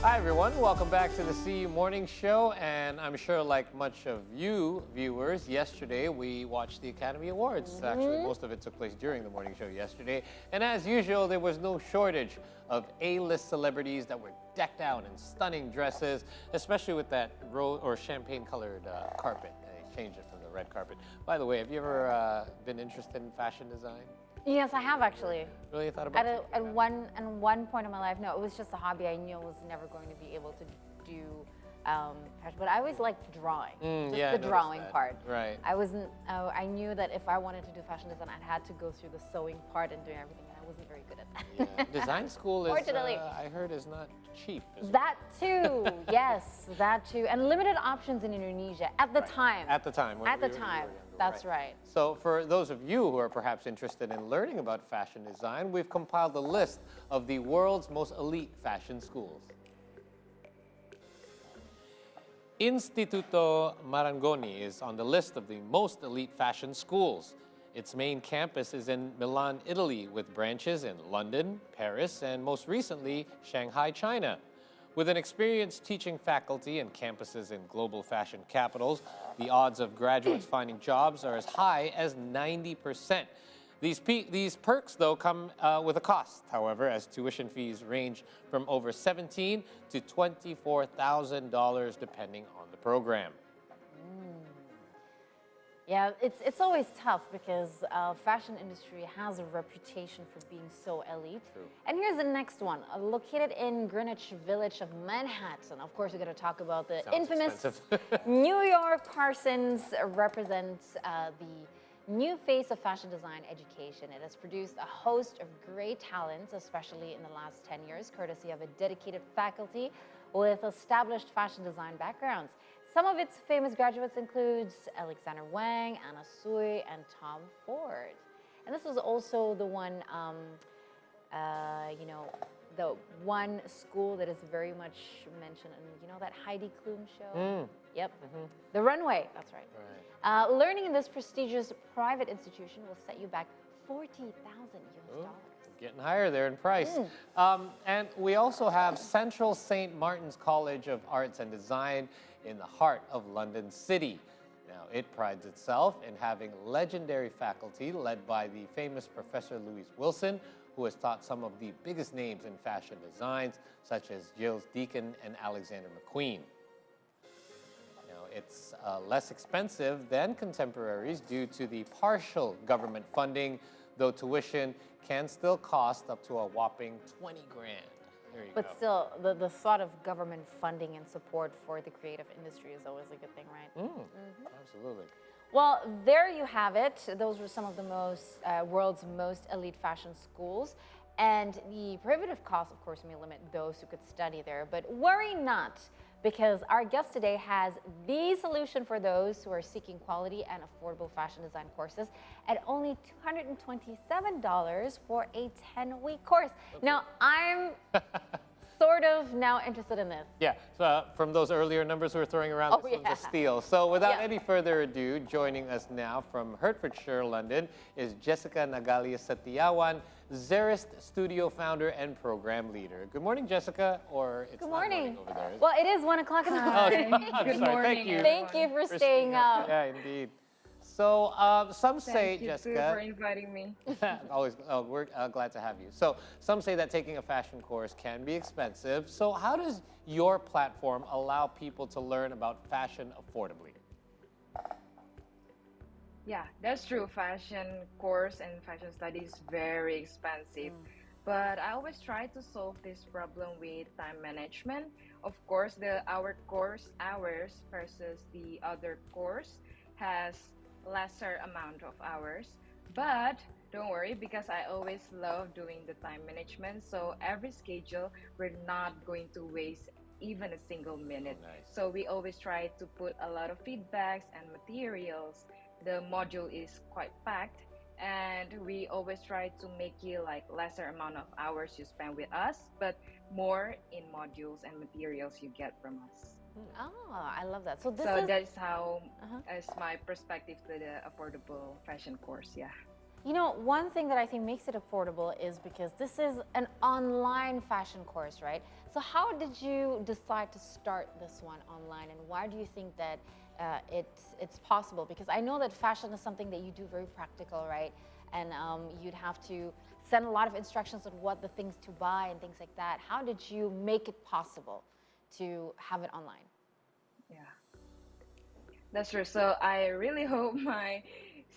Hi, everyone. Welcome back to the CU Morning Show. And I'm sure, like much of you viewers, yesterday we watched the Academy Awards. Actually, most of it took place during the morning show yesterday. And as usual, there was no shortage of A-list celebrities that were decked out in stunning dresses, especially with that rose or champagne-colored carpet. They changed it from the red carpet. By the way, have you ever been interested in fashion design? Yes, I have actually. Really thought about it? At one point in my life, no, it was just a hobby. I knew I was never going to be able to do fashion, but I always liked drawing. The drawing part. Right. I wasn't. I knew that if I wanted to do fashion design, I'd had to go through the sewing part and doing everything, and I wasn't very good at that. Yeah. Design school is, Fortunately. I heard, is not cheap. That too, yes, that too, and limited options in Indonesia at the time. At the time. At the time. That's right. So for those of you who are perhaps interested in learning about fashion design, we've compiled a list of the world's most elite fashion schools. Instituto Marangoni is on the list of the most elite fashion schools. Its main campus is in Milan, Italy, with branches in London, Paris, and most recently, Shanghai, China. With an experienced teaching faculty and campuses in global fashion capitals, the odds of graduates finding jobs are as high as 90%. These perks, though, come with a cost, however, as tuition fees range from over $17,000 to $24,000 depending on the program. Yeah, it's always tough because fashion industry has a reputation for being so elite. True. And here's the next one. Located in Greenwich Village of Manhattan. Of course, we're going to talk about the Sounds infamous expensive. New York Parsons represents the new face of fashion design education. It has produced a host of great talents, especially in the last 10 years, courtesy of a dedicated faculty with established fashion design backgrounds. Some of its famous graduates includes Alexander Wang, Anna Sui, and Tom Ford. And this is also the one, the one school that is very much mentioned in, that Heidi Klum show? Yep. The Runway, that's right. Learning in this prestigious private institution will set you back $40,000 US. Getting higher there in price. And we also have Central St. Martin's College of Arts and Design in the heart of London City. Now, it prides itself in having legendary faculty led by the famous Professor Louise Wilson, who has taught some of the biggest names in fashion designs, such as Gilles Deacon and Alexander McQueen. Now, it's less expensive than contemporaries due to the partial government funding, though tuition can still cost up to a whopping 20 grand. There you go. But still, the thought of government funding and support for the creative industry is always a good thing, right? Absolutely. Well, there you have it. Those were some of the world's most elite fashion schools. And the prohibitive cost, of course, may limit those who could study there. But worry not, because our guest today has the solution for those who are seeking quality and affordable fashion design courses at only $227 for a 10-week course. Okay. Now, I'm sort of now interested in this. Yeah, so from those earlier numbers we were throwing around, this one's a steal. So without any further ado, joining us now from Hertfordshire, London, is Jessica Nagalia Setiawan, Zerist Studio founder and program leader. Good morning, Jessica, or it's Good not morning. Over there. Well, it is 1 o'clock in the morning. Good morning. Thank you. Thank you for staying up. Yeah, indeed. So some say, Jessica, Thank you for inviting me. always, we're glad to have you. So some say that taking a fashion course can be expensive. So how does your platform allow people to learn about fashion affordably? Yeah, that's true. Fashion course and fashion studies very expensive. But I always try to solve this problem with time management. Of course, our course hours versus the other course has lesser amount of hours. But don't worry, because I always love doing the time management. So every schedule, we're not going to waste even a single minute. Nice. So we always try to put a lot of feedbacks and materials. The module is quite packed, and we always try to make it like lesser amount of hours you spend with us, but more in modules and materials you get from us. Oh, I love that. So that's how is my perspective to the affordable fashion course. Yeah. You know, one thing that I think makes it affordable is because this is an online fashion course, right? So how did you decide to start this one online, and why do you think that it's possible? Because I know that fashion is something that you do very practical, right? And you'd have to send a lot of instructions on what the things to buy and things like that. How did you make it possible to have it online? Yeah, that's true. So I really hope my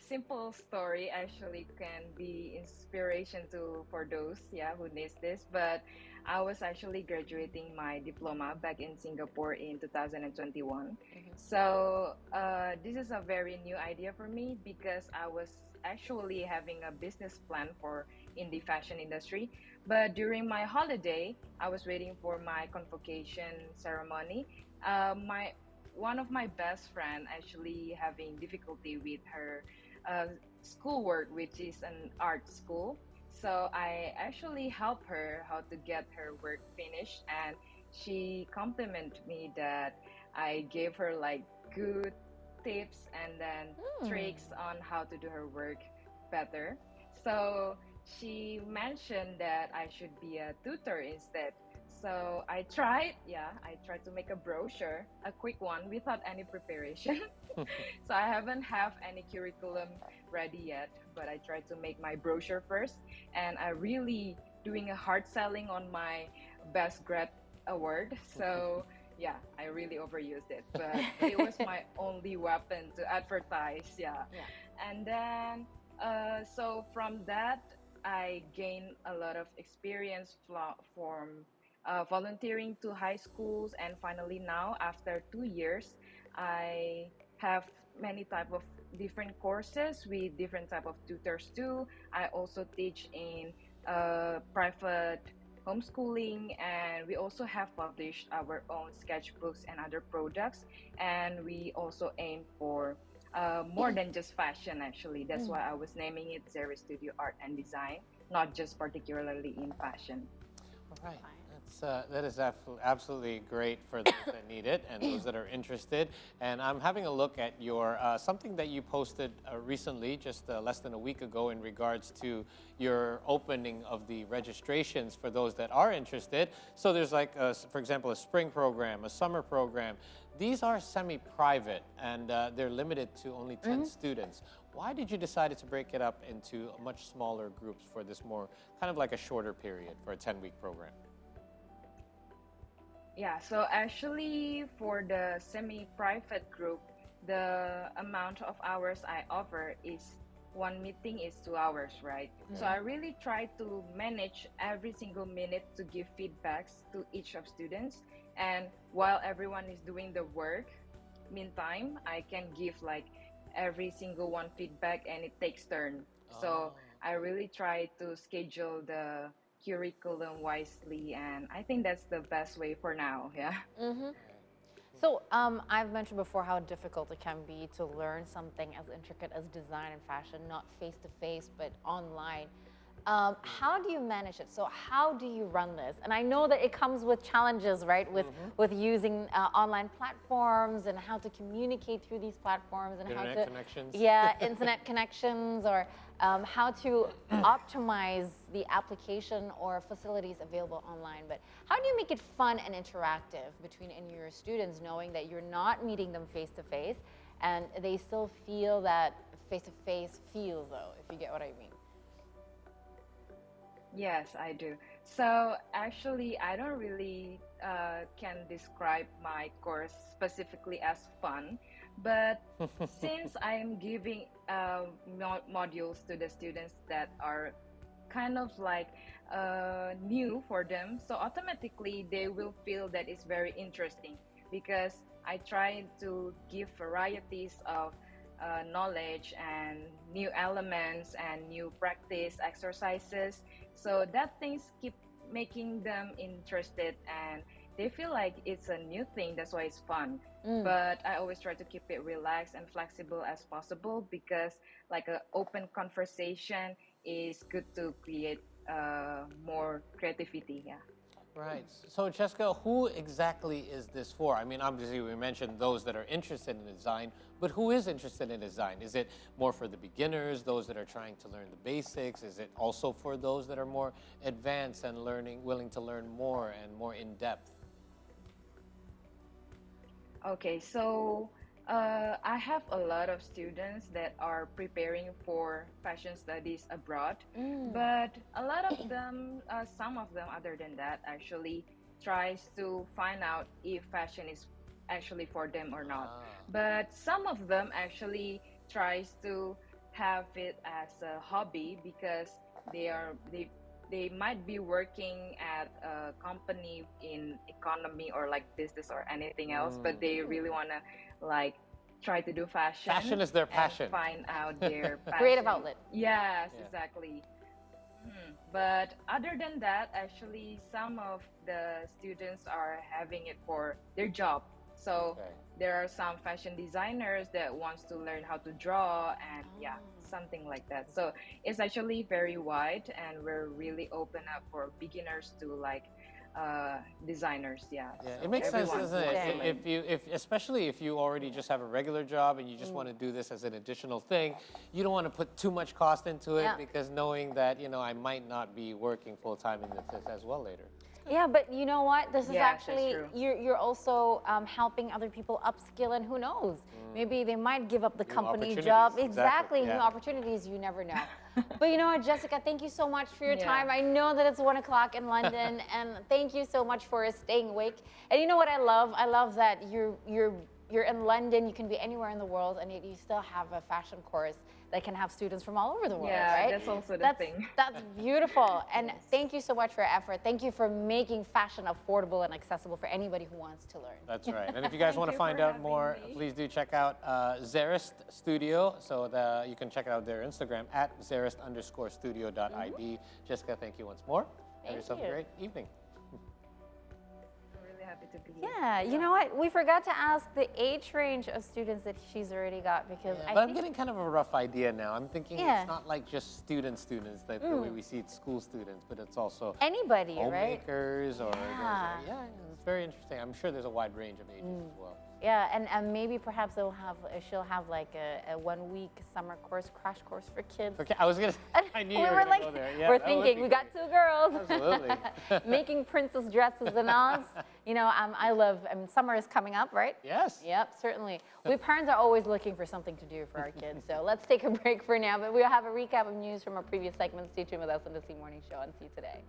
simple story actually can be inspiration to for those, yeah, who needs this. But I was actually graduating my diploma back in Singapore in 2021. So this is a very new idea for me because I was actually having a business plan for in the fashion industry. But during my holiday, I was waiting for my convocation ceremony. My one of my best friend actually having difficulty with her uh, schoolwork, which is an art school. So I actually help her how to get her work finished, and she complimented me that I gave her like good tips and then tricks on how to do her work better. So she mentioned that I should be a tutor instead. So I tried, yeah, I tried to make a brochure, a quick one without any preparation. So I haven't have any curriculum ready yet, but I tried to make my brochure first, and I really doing a hard selling on my best grad award. So yeah, I really overused it, but it was my only weapon to advertise. Yeah, Yeah. and then so from that I gained a lot of experience from volunteering to high schools, and finally now after 2 years I have many type of different courses with different type of tutors too. I also teach in private homeschooling, and we also have published our own sketchbooks and other products, and we also aim for more than just fashion. Actually, that's why I was naming it Zeri Studio Art and Design, not just particularly in fashion. All right. That is absolutely great for those that need it and those that are interested. And I'm having a look at your something that you posted recently, just less than a week ago, in regards to your opening of the registrations for those that are interested. So there's like, for example, a spring program, a summer program. These are semi-private, and they're limited to only 10 students. Why did you decide to break it up into much smaller groups for this more kind of like a shorter period for a 10-week program? Yeah, so actually for the semi-private group, the amount of hours I offer is one meeting is 2 hours, right? So I really try to manage every single minute to give feedbacks to each of students. And while everyone is doing the work, meantime, I can give like every single one feedback and it takes turn. Oh, So I really try to schedule the curriculum wisely, and I think that's the best way for now. Yeah. So I've mentioned before how difficult it can be to learn something as intricate as design and fashion, not face to face, but online. How do you manage it? So how do you run this? And I know that it comes with challenges, right? With using online platforms and how to communicate through these platforms and internet how to connections. yeah, internet connections, or how to optimize the application or facilities available online. But how do you make it fun and interactive between and your students, knowing that you're not meeting them face to face, and they still feel that face to face feel, though, if you get what I mean? Yes, I do. So actually, I don't really can describe my course specifically as fun, but since I am giving modules to the students that are kind of like new for them, so automatically they will feel that it's very interesting because I try to give varieties of knowledge and new elements and new practice exercises, so that things keep making them interested and they feel like it's a new thing, that's why it's fun. But I always try to keep it relaxed and flexible as possible because like an open conversation is good to create more creativity. Yeah. Right. So, Jessica, who exactly is this for? I mean, obviously, we mentioned those that are interested in design, but who is interested in design? Is it more for the beginners, those that are trying to learn the basics? Is it also for those that are more advanced and willing to learn more and more in depth? Okay, so I have a lot of students that are preparing for fashion studies abroad, but a lot of them, some of them, other than that, actually tries to find out if fashion is actually for them or not. Ah, But some of them actually tries to have it as a hobby because they might be working at a company in economy or like business or anything else, but they really want to like try to do fashion fashion is their and passion. find out their Creative passion. outlet. Yes, Yeah. exactly. But other than that, actually, some of the students are having it for their job. So Okay. there are some fashion designers that wants to learn how to draw and yeah, something like that. So it's actually very wide, and we're really open up for beginners to like designers. Yeah, Yeah, so it makes sense, everyone doesn't who it? wants to learn. Especially if you already just have a regular job and you just want to do this as an additional thing, you don't want to put too much cost into it Yeah. because knowing that, I might not be working full time in this as well later. Yeah, but you know what? This is Yes, that's actually, true. you're also helping other people upskill, and who knows? Maybe they might give up the company opportunities, job. exactly, Exactly, yeah. new opportunities, you never know. But you know what, Jessica, thank you so much for your Yeah. time. I know that it's 1 o'clock in London, and thank you so much for staying awake. And you know what I love? I love that you're in London, you can be anywhere in the world, and yet you still have a fashion course that can have students from all over the world, Yeah, right? that's also the thing. That's beautiful. And thank you so much for your effort. Thank you for making fashion affordable and accessible for anybody who wants to learn. That's right. And if you guys want to you find for out having more, me. please do check out Zarist Studio. So you can check out their Instagram at zarist_studio.id. Jessica, thank you once more. Have Thank yourself you. a great evening. I'm really happy to be here. Yeah, you know what? We forgot to ask the age range of students that she's already got because Yeah, I but I'm think getting kind of a rough idea now. I'm thinking Yeah. it's not like just students that the way we see it, school students, but it's also anybody, right? homemakers or Yeah. it's very interesting. I'm sure there's a wide range of ages as well. Yeah, and maybe perhaps she'll have like a 1 week summer course, crash course for kids. Okay, I was gonna. I knew we you were were gonna like, go there. Yeah, we're that would thinking be we got great. 2 girls. Absolutely. Making princess dresses and all. You know, I mean, summer is coming up, right? Yes. Yep, certainly. We parents are always looking for something to do for our kids. So let's take a break for now, but we'll have a recap of news from our previous segments. Stay tuned with us on the C Morning Show and see you today.